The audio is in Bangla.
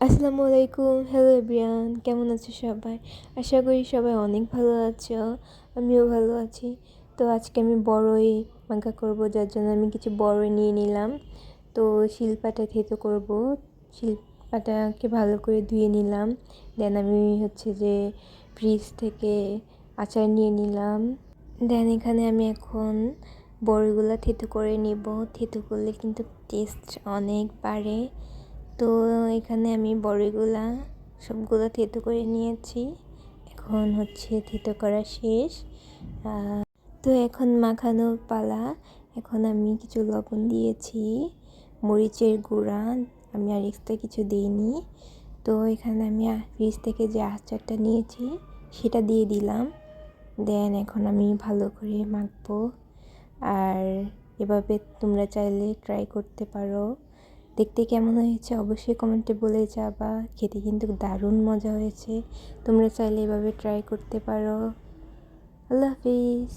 আসসালামু আলাইকুম। হ্যালো এভরিওয়ান, কেমন আছো সবাই? আশা করি সবাই অনেক ভালো আছো। আমিও ভালো আছি। তো আজকে আমি বড়ই মাখা করব, যার জন্য আমি কিছু বড়ই নিয়ে নিলাম। তো শিলপাটা থেতো করব। শিলপাটাকে ভালো করে ধুয়ে নিলাম। দেন আমি যে ফ্রিজ থেকে আচার নিয়ে নিলাম। দেন এখানে আমি এখন বড়িগুলো থেতো করে নিব। থেতো করলে কিন্তু টেস্ট অনেক বাড়ে। তো এখানে আমি বড়িগুলা সবগুলো থেতো করে নিয়েছি। এখন থেতো করা শেষ। তো এখন মাখানোর পালা। এখন আমি কিছু লবণ দিয়েছি, মরিচের গুঁড়া, আমি আর এক্সট্রা কিছু দিইনি। তো এখানে আমি ফ্রিজ থেকে যে আচারটা নিয়েছি সেটা দিয়ে দিলাম। দেন এখন আমি ভালো করে মাখবো। আর এভাবে তোমরা চাইলে ট্রাই করতে পারো। দেখতে কেমন হয়েছে অবশ্যই কমেন্টে বলে যাবা। খেতে কিন্তু দারুণ মজা হয়েছে। তোমরা চাইলে এভাবে ট্রাই করতে পারো। আল্লাহ হাফিজ।